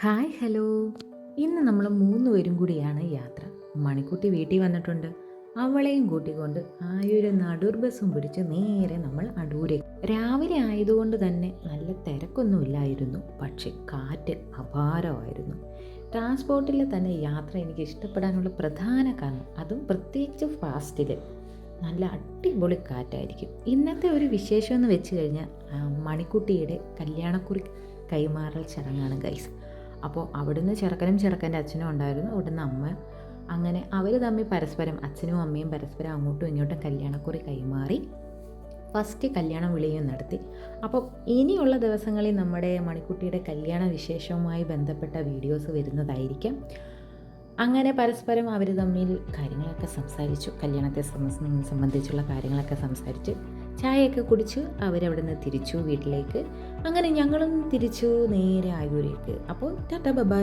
Hi hello. ഇന്ന് നമ്മൾ 3 പേരും കൂടിയാണ് യാത്ര. മണിക്കുട്ടി വീട്ടിൽ വന്നിട്ടുണ്ട്. അവളെയും കൂട്ടിക്കൊണ്ട് ആയൊരു നടൂർ ബസ്സും പിടിച്ച് നേരെ നമ്മൾ അടൂരേക്ക്. രാവിലെ ആയതുകൊണ്ട് തന്നെ നല്ല തിരക്കൊന്നുമില്ലായിരുന്നു. പക്ഷേ കാറ്റ് അപാരമായിരുന്നു. ട്രാൻസ്പോർട്ടിൽ തന്നെ യാത്ര എനിക്ക് ഇഷ്ടപ്പെടാനുള്ള പ്രധാന കാരണം അതും പ്രത്യേകിച്ച് ഫാസ്റ്റിൽ നല്ല അടിപൊളി കാറ്റായിരിക്കും. ഇന്നത്തെ ഒരു വിശേഷം എന്ന് വെച്ച് കഴിഞ്ഞാൽ മണിക്കുട്ടിയുടെ കല്യാണക്കുറി കൈമാറൽ ചടങ്ങാണ് ഗൈസ്. അപ്പോൾ അവിടുന്ന് ചെറുക്കൻ്റെ അച്ഛനും ഉണ്ടായിരുന്നു, അവിടുന്ന് അമ്മ. അങ്ങനെ അവർ തമ്മിൽ പരസ്പരം അച്ഛനും അമ്മയും പരസ്പരം അങ്ങോട്ടും ഇങ്ങോട്ടും കല്യാണക്കുറി കൈമാറി ഫസ്റ്റ് കല്യാണം വിളിയും നടത്തി. അപ്പോൾ ഇനിയുള്ള ദിവസങ്ങളിൽ നമ്മുടെ മണിക്കുട്ടിയുടെ കല്യാണ വിശേഷവുമായി ബന്ധപ്പെട്ട വീഡിയോസ് വരുന്നതായിരിക്കും. അങ്ങനെ പരസ്പരം അവർ തമ്മിൽ കാര്യങ്ങളൊക്കെ സംസാരിച്ചു, കല്യാണത്തെ സംബന്ധിച്ചുള്ള കാര്യങ്ങളൊക്കെ സംസാരിച്ച് ചായയൊക്കെ കുടിച്ച് അവരവിടെ നിന്ന് തിരിച്ചു വീട്ടിലേക്ക്. അങ്ങനെ ഞങ്ങളും തിരിച്ചു നേരെ ആയൂരേക്ക്. അപ്പോൾ ടാറ്റാ ബൈ.